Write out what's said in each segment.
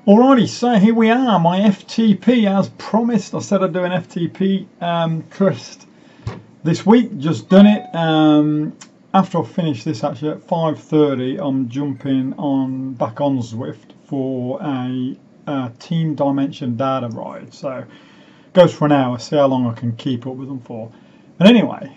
Alrighty, so here we are, my FTP as promised. I said I'd do an FTP test this week, just done it. After I finish this, actually at 5:30, I'm jumping back on Zwift for a team dimension data ride. So it goes for an hour, see how long I can keep up with them for. But anyway,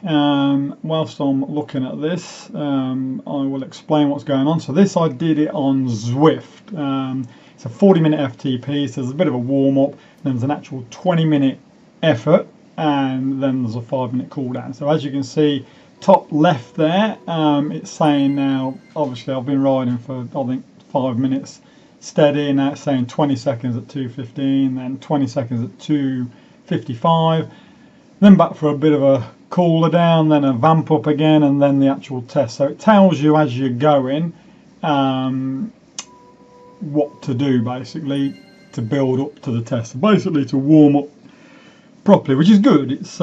whilst I'm looking at this, I will explain what's going on. So this, I did it on Zwift. It's a 40-minute FTP, so there's a bit of a warm-up, then there's an actual 20-minute effort, and then there's a 5-minute cool-down. So as you can see, top left there, it's saying now, obviously I've been riding for, I think, 5 minutes steady, and now it's saying 20 seconds at 2:15, then 20 seconds at 2:55, then back for a bit of a cooler down, then a vamp up again, and then the actual test. So it tells you as you're going what to do basically to build up to the test, so basically to warm up properly, which is good. It's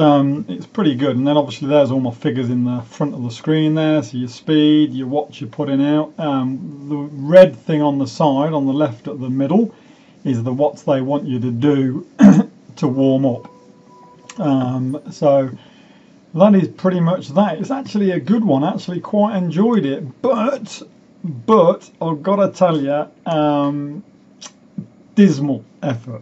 pretty good. And then obviously there's all my figures in the front of the screen there, so your speed, your watts you're putting out. The red thing on the side, on the left at the middle, is the watts they want you to do to warm up. So that is pretty much that. It's actually a good one. I actually quite enjoyed it, but I've got to tell you, dismal effort.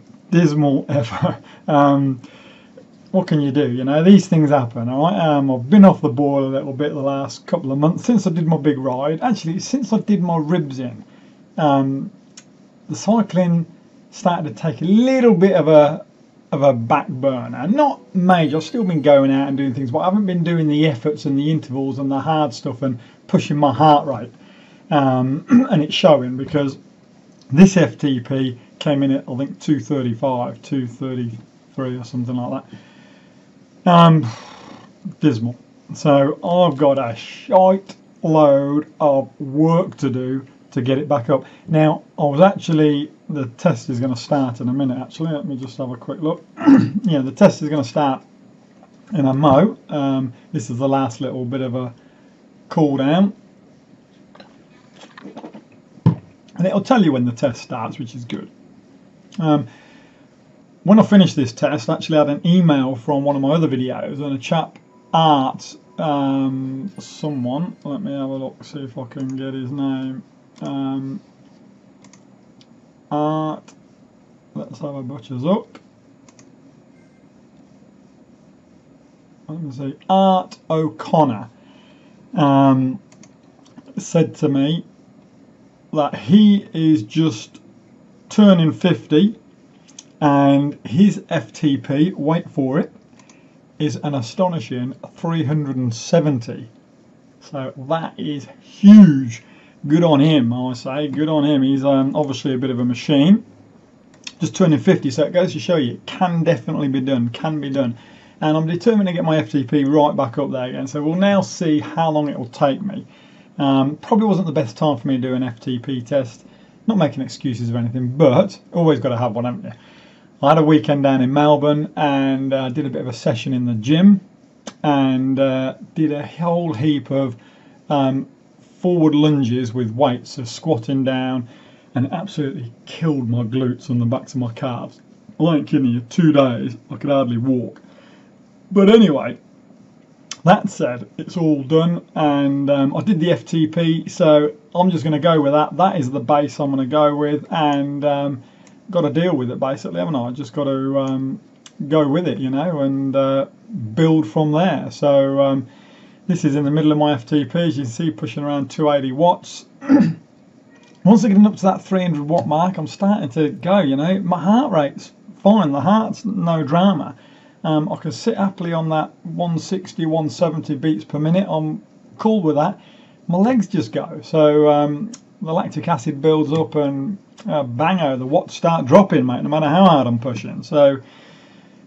What can you do? You know, these things happen, all right? I've been off the ball a little bit the last couple of months since I did my big ride. Actually, since I did my ribs in, the cycling started to take a little bit of a back burner. Not major. I've still been going out and doing things, but I haven't been doing the efforts and the intervals and the hard stuff and pushing my heart rate. And it's showing, because this FTP came in at, I think, 2:35, 2:33 or something like that. Dismal. So I've got a shite load of work to do to get it back up. Now, the test is going to start in a minute, actually. Let me just have a quick look. Yeah, the test is going to start in a mo. This is the last little bit of a cool down. And it'll tell you when the test starts, which is good. When I finished this test, I actually had an email from one of my other videos, and a chap, Art, someone, let me have a look, see if I can get his name. Art, let's have a butcher's up. Let me see, Art O'Connor said to me that he is just turning 50, and his FTP, wait for it, is an astonishing 370. So that is huge. Good on him, I say. Good on him. He's obviously a bit of a machine. Just turning 50, so it goes to show you it can definitely be done. Can be done. And I'm determined to get my FTP right back up there again. So we'll now see how long it will take me. Probably wasn't the best time for me to do an FTP test. Not making excuses or anything, but always got to have one, haven't you? I had a weekend down in Melbourne, and did a bit of a session in the gym, and did a whole heap of forward lunges with weights, so squatting down, and absolutely killed my glutes and the backs of my calves. I ain't kidding you, 2 days I could hardly walk. But anyway, that said, it's all done, and I did the FTP, so I'm just going to go with that. That is the base I'm going to go with, and got to deal with it basically, haven't I? Just got to go with it, you know, and build from there. So this is in the middle of my FTP, as you can see, pushing around 280 watts. Once I get up to that 300 watt mark, I'm starting to go, you know. My heart rate's fine, the heart's no drama. I can sit happily on that 160, 170 beats per minute. I'm cool with that. My legs just go. So the lactic acid builds up, and bango, the watts start dropping, mate, no matter how hard I'm pushing. So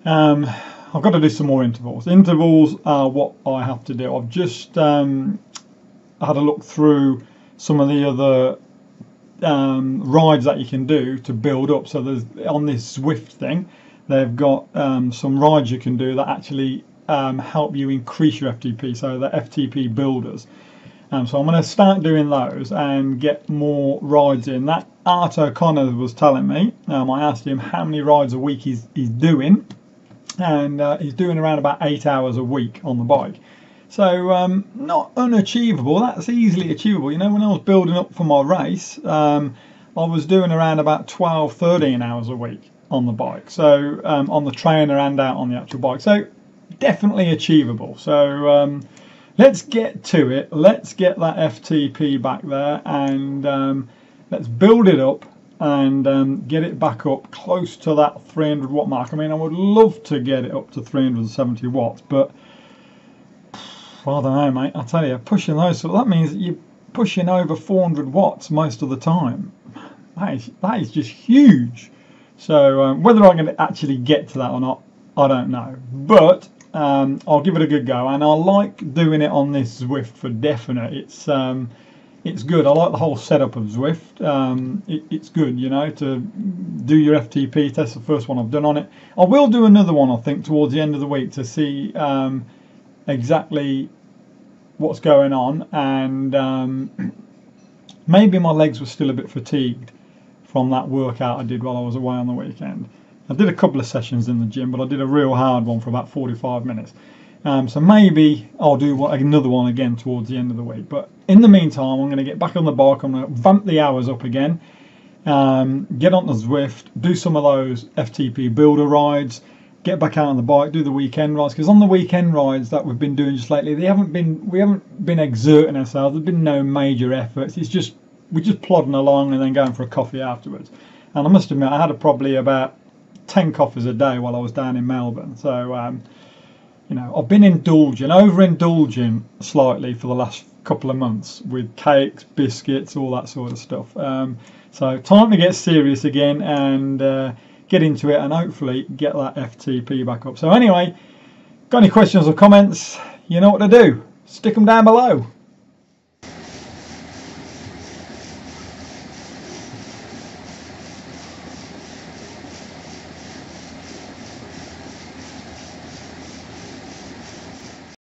I've got to do some more intervals. Intervals are what I have to do. I've just had a look through some of the other rides that you can do to build up. So there's, on this Zwift thing, they've got some rides you can do that actually help you increase your FTP, so the FTP builders. So I'm going to start doing those and get more rides in. That Art O'Connor was telling me, I asked him how many rides a week he's doing, and he's doing around about 8 hours a week on the bike. So not unachievable, that's easily achievable. You know, when I was building up for my race, I was doing around about 12, 13 hours a week on the bike. So on the trainer and out on the actual bike. So definitely achievable. So let's get to it. Let's get that FTP back there, and let's build it up and get it back up close to that 300 watt mark. I mean, I would love to get it up to 370 watts, but I don't know, mate. I tell you, pushing those, so that means that you're pushing over 400 watts most of the time. That is just huge. So whether I'm going to actually get to that or not, I don't know. But I'll give it a good go, and I like doing it on this Zwift for definite. It's good. I like the whole setup of Zwift. It's good, you know, to do your FTP test. The first one I've done on it. I will do another one, I think, towards the end of the week to see exactly what's going on, and maybe my legs were still a bit fatigued from that workout I did while I was away on the weekend. I did a couple of sessions in the gym, but I did a real hard one for about 45 minutes. So maybe I'll do another one again towards the end of the week. But in the meantime, I'm going to get back on the bike. I'm going to vamp the hours up again, get on the Zwift, do some of those FTP builder rides, get back out on the bike, do the weekend rides. Because on the weekend rides that we've been doing just lately, we haven't been exerting ourselves. There's been no major efforts. It's just we're just plodding along and then going for a coffee afterwards. And I must admit, I had probably about 10 coffees a day while I was down in Melbourne. So you know, I've been overindulging slightly for the last couple of months with cakes, biscuits, all that sort of stuff. So time to get serious again and get into it, and hopefully get that FTP back up. So anyway, got any questions or comments, you know what to do. Stick them down below.